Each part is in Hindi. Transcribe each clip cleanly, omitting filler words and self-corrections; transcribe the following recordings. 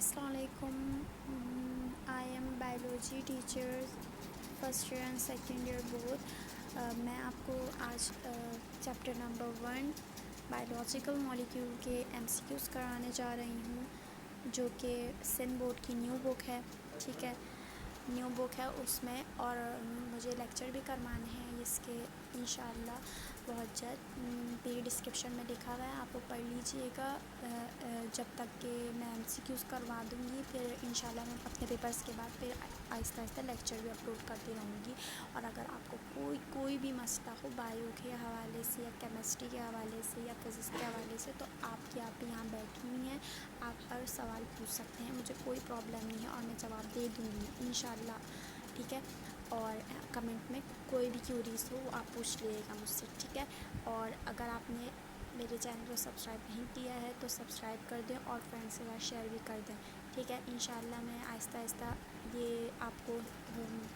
अस्सलाम वालेकुम। I am biology teacher first year and second year both. मैं आपको आज चैप्टर नंबर 1 बायोलॉजिकल मॉलिक्यूल के एमसीक्यूज़ कराने जा रही हूँ, जो कि सिंध बोर्ड की न्यू बुक है। ठीक है, न्यू बुक है उसमें, और मुझे लेक्चर भी करवाने हैं इसके इंशाअल्लाह बहुत जल्द। मेरी डिस्क्रिप्शन में लिखा हुआ है, आप वो पढ़ लीजिएगा। जब तक कि मैं एमसीक्यूज़ करवा दूँगी, फिर इंशाल्लाह मैं अपने पेपर्स के बाद फिर आहिस्ता आहिस्ता लेक्चर भी अपलोड करती रहूँगी। और अगर आपको कोई भी मसला हो बायो के हवाले से या केमिस्ट्री के हवाले से या फिज़िक्स के हवाले से, तो आपकी आप यहाँ बैठी हुई हैं, आप हर सवाल पूछ सकते हैं, मुझे कोई प्रॉब्लम नहीं है और मैं जवाब दे दूँगी इंशाल्लाह। ठीक है, और कमेंट में कोई भी क्यूरीज हो वो आप पूछ लीजिएगा मुझसे। ठीक है, और अगर आपने मेरे चैनल को सब्सक्राइब नहीं किया है तो सब्सक्राइब कर दें और फ्रेंड्स के साथ शेयर भी कर दें। ठीक है, इंशाल्लाह मैं आहिस्ता आहिस्ता ये आपको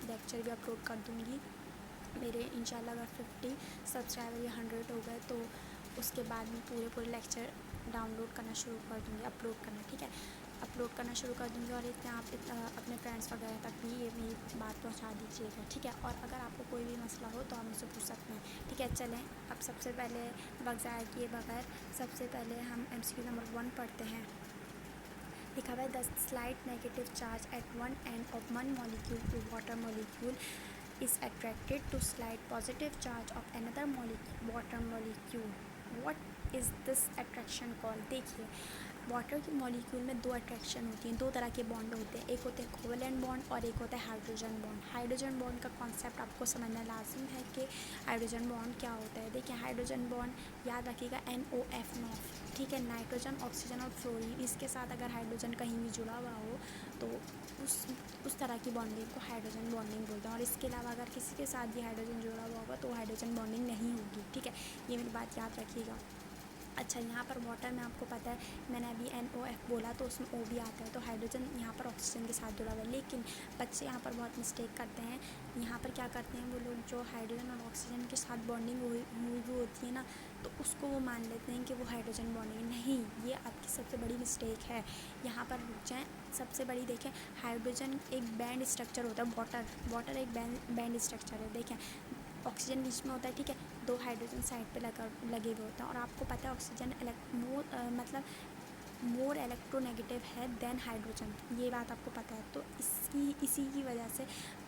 लेक्चर भी अपलोड कर दूँगी। मेरे इंशाल्लाह अगर 50 सब्सक्राइबर या 100 हो गए तो उसके बाद मैं पूरे लेक्चर डाउनलोड करना शुरू कर दूँगी, अपलोड करना। ठीक है, अपलोड करना शुरू कर दूँगी, और इतने आप अपने फ्रेंड्स वगैरह तक भी ये मेरी बात पहुँचा दीजिएगा। ठीक है, और अगर आपको कोई भी मसला हो तो आप मुझसे पूछ सकते हैं। ठीक है, चलें अब सबसे पहले वक्त ज़ाया किए बगैर सबसे पहले हम MCQ नंबर 1 पढ़ते हैं। लिखा हुआ है, the slight negative charge at one end of one molecule to water molecule is attracted to slight positive charge of another water molecule. What is this attraction called? देखिए, वाटर के मॉलिक्यूल में दो अट्रैक्शन होती हैं, दो तरह के बॉन्ड होते हैं, एक होते हैं कोवेलेंट बॉन्ड और एक होता है हाइड्रोजन बॉन्ड। हाइड्रोजन बॉन्ड का कॉन्सेप्ट आपको समझना लाजिम है कि हाइड्रोजन बॉन्ड क्या होता है। देखिए, हाइड्रोजन बॉन्ड याद रखिएगा NOF नॉफ। ठीक है, नाइट्रोजन, ऑक्सीजन और फ्लोरीन, इसके साथ अगर हाइड्रोजन कहीं भी जुड़ा हुआ हो तो उस तरह की बॉन्डिंग को हाइड्रोजन बॉन्डिंग बोलते हैं। और इसके अलावा अगर किसी के साथ भी हाइड्रोजन जुड़ा हुआ होगा तो हाइड्रोजन बॉन्डिंग नहीं होगी। ठीक है, ये मेरी बात याद रखिएगा। अच्छा, यहाँ पर वाटर में आपको पता है, मैंने अभी NOF बोला तो उसमें O भी आता है, तो हाइड्रोजन यहाँ पर ऑक्सीजन के साथ जुड़ा हुआ है। लेकिन बच्चे यहाँ पर बहुत मिस्टेक करते हैं। यहाँ पर क्या करते हैं वो लोग, जो हाइड्रोजन और ऑक्सीजन के साथ बॉन्डिंग हुई होती है ना, तो उसको वो मान लेते हैं कि वो हाइड्रोजन बॉन्डिंग नहीं। ये आपकी सबसे बड़ी मिस्टेक है। यहाँ पर रुक जाएँ। सबसे बड़ी देखें, हाइड्रोजन एक बैंड स्ट्रक्चर होता है, वाटर एक बैंड स्ट्रक्चर है। देखें, ऑक्सीजन बीच में होता है। ठीक है, दो हाइड्रोजन साइड पे लगे हुए होते हैं, और आपको पता है ऑक्सीजन मोर इलेक्ट्रोनेगेटिव है देन हाइड्रोजन, ये बात आपको पता है। तो इसी की वजह से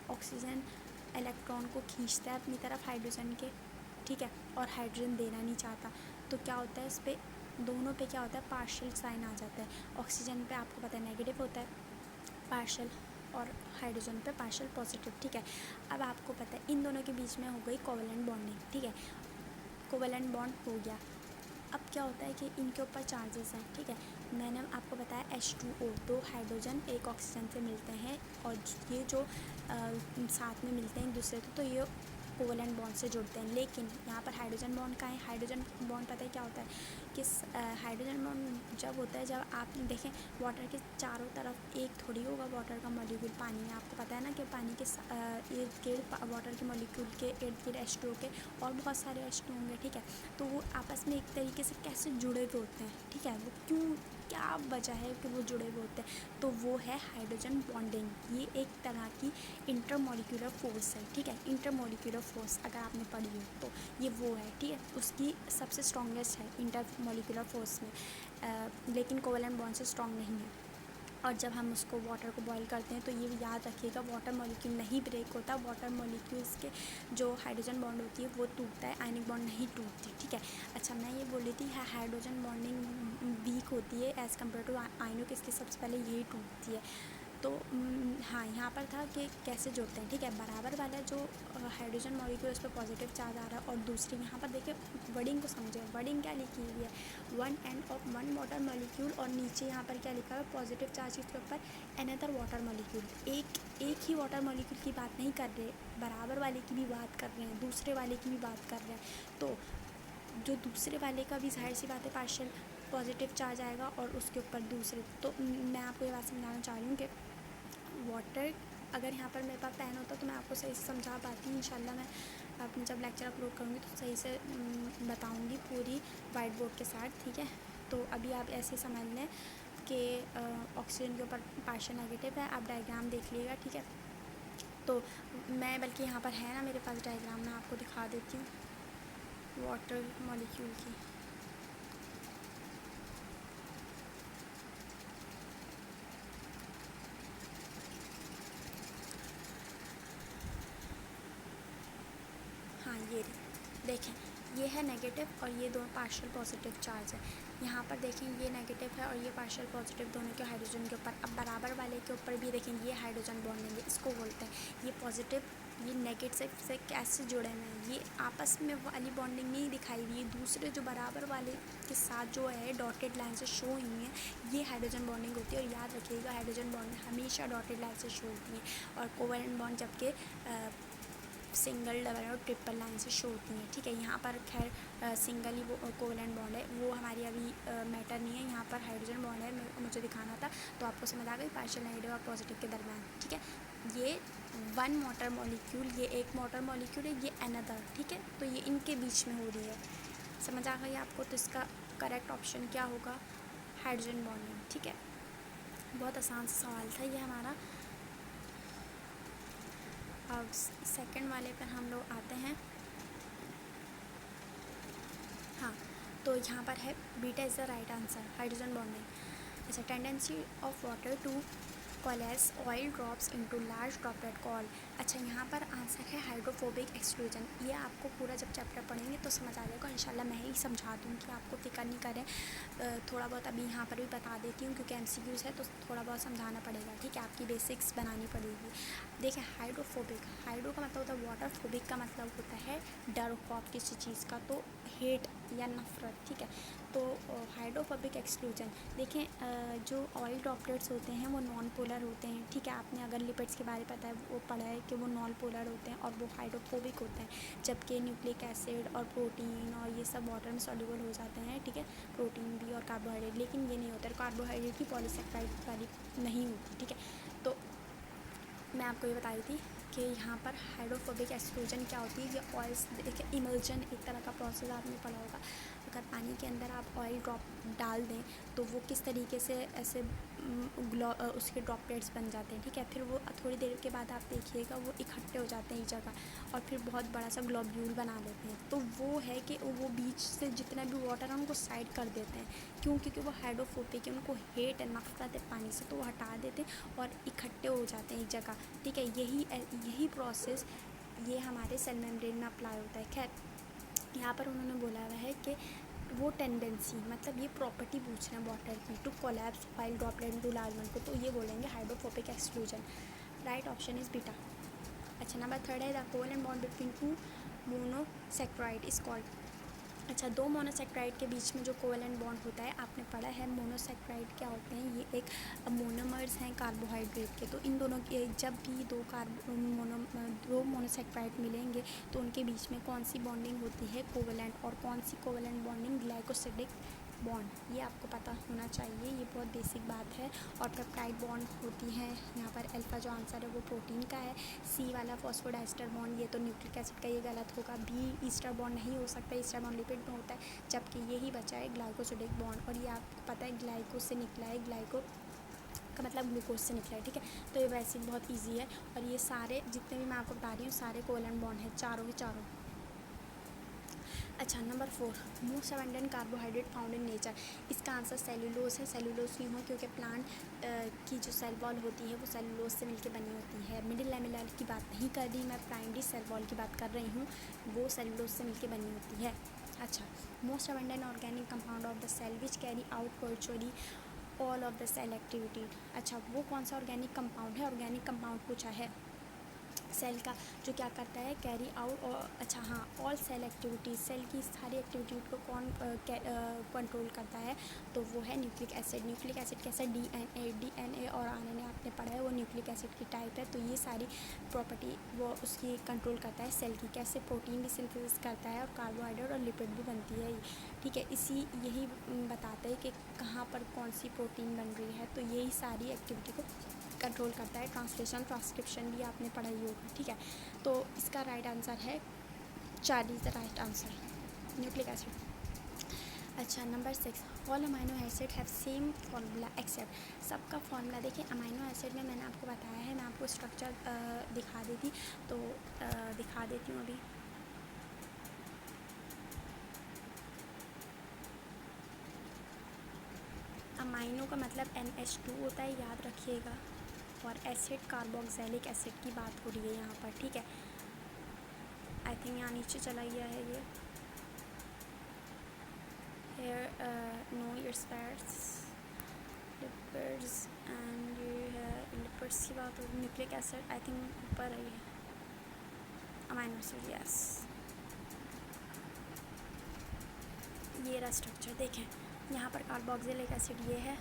ऑक्सीजन इलेक्ट्रॉन को खींचता है अपनी तरफ हाइड्रोजन के। ठीक है, और हाइड्रोजन देना नहीं चाहता, तो क्या होता है, इस पर दोनों पे क्या होता है, पार्शियल साइन आ जाता है। ऑक्सीजन पे आपको पता है नेगेटिव होता है पार्शियल, और हाइड्रोजन पे पार्शियल पॉजिटिव। ठीक है, अब आपको पता है इन दोनों के बीच में हो गई कोवेलेंट बॉन्डिंग। ठीक है, कोवेलेंट बॉन्ड हो गया। अब क्या होता है कि इनके ऊपर चार्जेस हैं। ठीक है, मैंने आपको बताया H2O, दो हाइड्रोजन एक ऑक्सीजन से मिलते हैं, और ये जो साथ में मिलते हैं एक दूसरे को, तो ये कोवेलेंट बॉन्ड से जुड़ते हैं। लेकिन यहाँ पर हाइड्रोजन बॉन्ड का है, हाइड्रोजन बॉन्ड पता है क्या होता है कि हाइड्रोजन बॉन्ड जब होता है, जब आप देखें वाटर के चारों तरफ एक थोड़ी होगा वाटर का मॉलिक्यूल पानी में। आपको पता है ना कि पानी के इर्द गिर्द वाटर के मॉलिक्यूल के इर्द गिर्द H2O के और बहुत सारे H2O होंगे। ठीक है, तो वो आपस में एक तरीके से कैसे जुड़े हुए होते हैं। ठीक है, वो क्यों, क्या वजह है कि वो जुड़े हुए होते हैं, तो वो है हाइड्रोजन बॉन्डिंग। ये एक तरह की इंटरमॉलिक्यूलर फोर्स है। ठीक है, इंटरमॉलिक्यूलर फोर्स अगर आपने पढ़ी हो तो ये वो है। ठीक है, उसकी सबसे स्ट्रॉन्गेस्ट है इंटरमॉलिक्यूलर फोर्स में, लेकिन कोवेलेंट बॉन्ड से स्ट्रॉन्ग नहीं है। और जब हम उसको वाटर को बॉईल करते हैं तो ये याद रखिएगा, वाटर मॉलिक्यूल नहीं ब्रेक होता, वाटर मॉलिक्यूल्स के जो हाइड्रोजन बॉन्ड होती है वो टूटता है, आयनिक बॉन्ड नहीं टूटती। ठीक है, अच्छा मैं ये बोल रही थी हाइड्रोजन बॉन्डिंग वीक होती है एज़ कम्पेयर टू आयनिक, इसलिए सबसे पहले यही टूटती है। तो हाँ, यहाँ पर था कि कैसे जोड़ते हैं। ठीक है, बराबर वाला जो हाइड्रोजन मॉलिक्यूल उस पर पॉजिटिव चार्ज आ रहा है, और दूसरी यहाँ पर देखिए वर्डिंग को समझे, वर्डिंग क्या लिखी हुई है, one end of one water molecule, और नीचे यहाँ पर क्या लिखा है, पॉजिटिव चार्ज के ऊपर अनदर वाटर मॉलिक्यूल। एक ही वाटर मॉलिक्यूल की बात नहीं कर रहे, बराबर वाले की भी बात कर रहे हैं, दूसरे वाले की भी बात कर रहे हैं। तो जो दूसरे वाले का भी जाहिर सी बात है पार्शियल पॉजिटिव चार्ज आएगा, और उसके ऊपर दूसरे। तो मैं आपको ये बात समझाना चाह रही हूँ कि वाटर, अगर यहाँ पर मेरे पास पेन होता तो मैं आपको सही से समझा पाती। इंशाल्लाह मैं अपने जब लेक्चर अपलोड करूँगी तो सही से बताऊँगी पूरी वाइट बोर्ड के साथ। ठीक है, तो अभी आप ऐसे समझ लें कि ऑक्सीजन के ऊपर पार्शियल नेगेटिव है। आप डायग्राम देख लीजिएगा, ठीक है। तो मैं बल्कि यहाँ पर है ना मेरे पास डायग्राम, मैं आपको दिखा देती हूँ वाटर मॉलिक्यूल की। हाँ ये देखें, ये है नेगेटिव और ये दोनों पार्शियल पॉजिटिव चार्ज है। यहाँ पर देखें ये नेगेटिव है और ये पार्शियल पॉजिटिव, दोनों के हाइड्रोजन के ऊपर। अब बराबर वाले के ऊपर भी देखें, ये हाइड्रोजन बॉन्डिंग है, इसको बोलते हैं। ये पॉजिटिव, ये नेगेटिव से कैसे जुड़े हुए हैं, ये आपस में वाली बॉन्डिंग नहीं दिखाई हुई, दूसरे जो बराबर वाले के साथ जो है डॉटेड लाइन से शो हुई है, ये हाइड्रोजन बॉन्डिंग होती है। और याद रखिएगा हाइड्रोजन बॉन्डिंग हमेशा डॉटेड लाइन से शो होती है और कोवेलेंट बॉन्ड जबकि सिंगल, डबल और ट्रिपल लाइन से शो होती हैं, ठीक है। यहाँ पर खैर सिंगल ही वो कोवेलेंट बॉन्ड है, वो हमारी अभी मैटर नहीं है। यहाँ पर हाइड्रोजन बॉन्ड है, मुझे दिखाना था, तो आपको समझ आ गई पार्शियल नेगेटिव और पॉजिटिव के दरमियान, ठीक है। ये वन वाटर मॉलिक्यूल, ये एक वाटर मॉलिक्यूल है, ये अनदर, ठीक है। तो ये इनके बीच में हो रही है, समझ आ गई आपको। तो इसका करेक्ट ऑप्शन क्या होगा? हाइड्रोजन बॉन्डिंग, ठीक है। बहुत आसान सा सवाल था ये हमारा। अब सेकंड वाले पर हम लोग आते हैं। हाँ, तो यहाँ पर है beta is the right answer, hydrogen bonding. अच्छा, tendency of water to coalesce oil drops into large droplet call. अच्छा, यहाँ पर आंसर है हाइड्रोफोबिक एक्सक्लूजन। ये आपको पूरा जब चैप्टर पढ़ेंगे तो समझ आ जाएगा इंशाल्लाह। मैं ही समझा दूँगी, आपको फिक्र नहीं करें। थोड़ा बहुत अभी यहाँ पर भी बता देती हूँ क्योंकि MCQs है तो थोड़ा बहुत समझाना पड़ेगा, ठीक है। आपकी बेसिक्स बनानी पड़ेगी। देखिए हाइड्रोफोबिक, हाइड्रो का मतलब होता है वाटर, फोबिक का मतलब होता है डर खौफ किसी चीज़ का, तो हेट या नफ़रत, ठीक है। तो हाइड्रोफोबिक एक्सक्लूजन, देखें जो ऑयल ड्रॉपलेट्स होते हैं वो नॉन पोलर होते हैं, ठीक है। आपने अगर लिपिड्स के बारे में पता है वो पढ़ा है कि वो नॉन पोलर होते हैं और वो हाइड्रोफोबिक होते हैं, जबकि न्यूक्लिक एसिड और प्रोटीन और ये सब वाटर में सॉल्युबल हो जाते हैं, ठीक है। प्रोटीन भी और कार्बोहाइड्रेट, लेकिन ये नहीं होता, कार्बोहाइड्रेट की पॉलीसेक्राइड वाली नहीं होती, ठीक है। तो मैं आपको ये बताई थी कि यहाँ पर हाइड्रोफोबिक एक्सक्लूजन क्या होती है। ये ऑयल्स, देखिए इमल्जन एक तरह का प्रोसेस आपने पढ़ा होगा। अगर पानी के अंदर आप ऑयल ड्रॉप डाल दें तो वो किस तरीके से ऐसे उसके ड्रॉपलेट्स बन जाते हैं, ठीक है। फिर वो थोड़ी देर के बाद आप देखिएगा वो इकट्ठे हो जाते हैं एक जगह और फिर बहुत बड़ा सा ग्लोब्यूल बना लेते हैं। तो वो है कि वो बीच से जितना भी वाटर है उनको साइड कर देते हैं, क्यों? क्योंकि वो हाइड्रोफोबिक है, उनको हेट है, नफरत है पानी से, तो वो हटा देते हैं और इकट्ठे हो जाते हैं एक जगह, ठीक है। यही प्रोसेस ये हमारे सेल मेम्ब्रेन में अप्लाई होता है। खैर यहाँ पर उन्होंने बोला हुआ है कि वो टेंडेंसी, मतलब ये प्रॉपर्टी पूछ रहे हैं वाटर की, to collapse while droplet into large one को, तो ये बोलेंगे hydrophobic exclusion. Right option is beta. अच्छा, नंबर थर्ड है the covalent bond between two monosaccharide is called. अच्छा, दो मोनोसेक्राइड के बीच में जो कोवेलेंट बॉन्ड होता है, आपने पढ़ा है मोनोसेक्राइड क्या होते हैं। ये एक मोनोमर्स हैं कार्बोहाइड्रेट के। तो इन दोनों के जब भी दो मोनोसेक्राइड मिलेंगे तो उनके बीच में कौन सी बॉन्डिंग होती है? कोवेलेंट। और कौन सी कोवेलेंट बॉन्डिंग? Glycosidic bond. ये आपको पता होना चाहिए, ये बहुत बेसिक बात है। और पेप्टाइड बॉन्ड होती हैं। यहाँ पर अल्फा जो आंसर है वो प्रोटीन का है। सी वाला फॉस्फोडाइस्टर बॉन्ड, ये तो न्यूक्लिक एसिड का, ये गलत होगा। बी ईस्टर बॉन्ड नहीं हो सकता, ईस्टर बॉन्ड लिपिड में होता है, जबकि यही बचा है ग्लाइकोसिडिक बॉन्ड। और ये आपको पता है ग्लाइको से निकला है, ग्लाइको का मतलब ग्लूकोज से निकला है, ठीक है। तो ये वैसे बहुत ईजी है। और ये सारे जितने भी मैं आपको बता रही हूँ सारे कोवेलेंट बॉन्ड हैं, चारों के चारों। अच्छा, number 4 most abundant carbohydrate found in nature. इसका आंसर सेलुलोज है। सेलुलोज क्यों हो? क्योंकि प्लांट की जो सेल वॉल होती है वो सेलुलोज से मिलकर बनी होती है। मिडिल लैमेला की बात नहीं कर रही मैं, प्राइमरी सेल वॉल की बात कर रही हूँ, वो सेलुलोज से मिलकर बनी होती है। अच्छा, most abundant organic compound of the cell which carry out virtually all of the cell activity. अच्छा, वो कौन सा ऑर्गेनिक कंपाउंड है? ऑर्गेनिक कंपाउंड पूछा है सेल का, जो क्या करता है? Carry out. और अच्छा हाँ, ऑल सेल एक्टिविटीज़, सेल की सारी एक्टिविटी को कौन कंट्रोल करता है? तो वो है न्यूक्लिक एसिड। न्यूक्लिक एसिड कैसे? डीएनए और आरएनए आपने पढ़ा है, वो न्यूक्लिक एसिड की टाइप है। तो ये सारी प्रॉपर्टी वो उसकी कंट्रोल करता है सेल की। कैसे? प्रोटीन भी सिंथेसिस करता है और कार्बोहाइड्रेट और लिपिड भी बनती है, ठीक है। यही बताते हैं कि कहाँ पर कौन सी प्रोटीन बन रही है, तो यही सारी एक्टिविटी को कंट्रोल करता है। ट्रांसलेशन, ट्रांसक्रिप्शन भी आपने पढ़ाई होगी, ठीक है। तो इसका राइट आंसर है 4 is the right answer, nucleic acid. अच्छा, number 6, all amino acid have same formula except. सबका फार्मूला देखिए, अमाइनो एसिड में मैंने आपको बताया है, मैं आपको स्ट्रक्चर दिखा देती तो दिखा देती हूँ अभी। अमाइनो का मतलब NH2 होता है, याद रखिएगा, और एसिड कार्बोक्सिलिक एसिड की बात हो रही है यहाँ पर, ठीक है। आई थिंक यहाँ नीचे चला गया है ये, here no your spats lipids and ये है लिपिड्स की बात हो, न्यूक्लिक एसिड आई थिंक ऊपर है ये, अमाइनो एसिड, यस। ये रहा स्ट्रक्चर, देखें यहाँ पर कार्बोक्सिलिक एसिड ये है।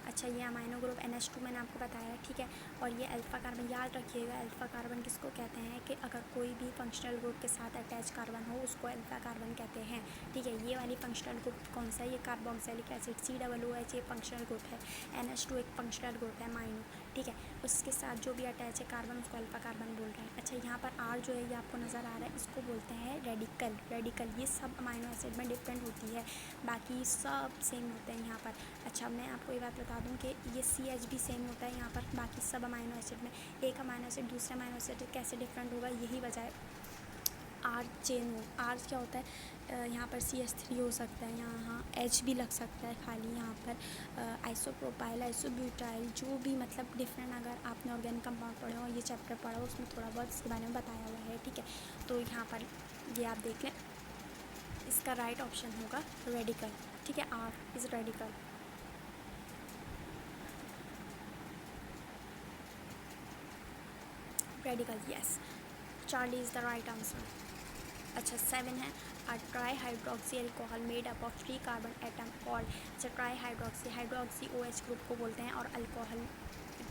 अच्छा, ये अमाइनो ग्रुप NH2 मैंने आपको बताया, ठीक है। और ये अल्फ़ा कार्बन, याद रखिएगा अल्फ़ा कार्बन किसको कहते हैं कि अगर कोई भी फंक्शनल ग्रुप के साथ अटैच कार्बन हो उसको अल्फ़ा कार्बन कहते हैं, ठीक है। ये वाली फंक्शनल ग्रुप कौन सा है, ये कार्बोक्सिलिक एसिड COOH, ये फंक्शनल ग्रुप है। NH2 एक फंक्शनल ग्रुप है अमाइनो, ठीक है। उसके साथ जो भी अटैच है कार्बन उसको अल्फ़ा कार्बन बोल रहे हैं। अच्छा, यहाँ पर R जो है ये आपको नज़र आ रहा है, इसको बोलते हैं रेडिकल। ये सब अमाइनो एसिड में डिफरेंट होती है, बाकी सब सेम होते हैं यहाँ पर। अच्छा, मैं आपको ये बात बता दूं कि ये CH भी सेम होता है यहाँ पर, बाकी सब अमाइनो एसिड में। एक अमाइनो एसिड दूसरे अमाइनो एसिड कैसे डिफरेंट होगा, यही वजह है R चेन हो। R क्या होता है, यहाँ पर CH3 हो सकता है, यहाँ H भी लग सकता है खाली, यहाँ पर आइसोप्रोपाइल, आइसोब्यूटाइल, जो भी मतलब डिफरेंट, अगर आपने ऑर्गेनिक कंपाउंड पढ़े हो, ये चैप्टर पढ़ा हो, उसमें थोड़ा बहुत इसके बारे में बताया हुआ है, ठीक है। तो यहाँ पर ये आप देख लें, इसका राइट ऑप्शन होगा रेडिकल, ठीक है। R is radical. Radical, yes, Charlie is the right answer. अच्छा, 7 है, try hydroxy alcohol made up of 3 carbon atom called. अच्छा, ट्राई हाइड्रोक्सी OH ग्रुप को बोलते हैं, और अल्कोहल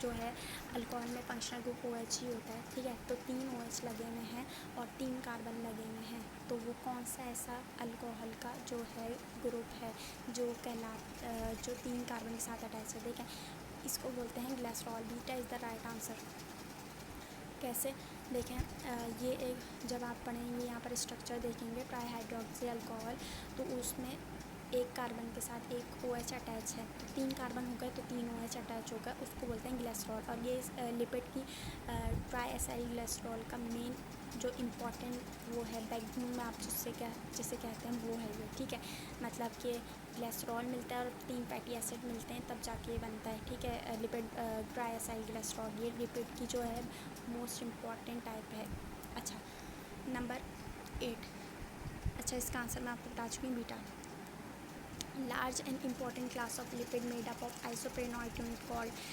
जो है, अल्कोहल में फंक्शनल ग्रुप OH ही होता है, ठीक है। तो 3 OH लगे हुए हैं और 3 कार्बन लगे हुए हैं, तो वो कौन सा ऐसा अल्कोहल का जो है ग्रुप है जो जो 3 कार्बन के साथ अटैच है, देखें, इसको बोलते हैं glycerol. Beta is the right answer. कैसे, देखें, ये एक, जब आप पढ़ेंगे यहाँ पर स्ट्रक्चर देखेंगे ट्राई हाइड्रोक्सी अल्कोहल, तो उसमें एक कार्बन के साथ एक OH अटैच है, तो 3 कार्बन हो गए तो 3 OH अटैच हो गए, उसको बोलते हैं ग्लिसरॉल। और ये लिपिड की ट्राई एसाइल ग्लिसरॉल का मेन जो इम्पॉर्टेंट वो है, बैकबोन में आप जिसे कहते हैं, वो है ये, ठीक है। मतलब कि ग्लिसरॉल मिलता है और 3 फैटी एसिड मिलते हैं, तब जाके ये बनता है, ठीक है, लिपिड ट्राई एसाइल ग्लिसरॉल। ये लिपिड की जो है मोस्ट इम्पॉर्टेंट टाइप है। अच्छा, नंबर 8, अच्छा, इसका आंसर मैं आपको बता चुकी हूँ, beta. Large and important class of lipid made up of isoprenoid unit called.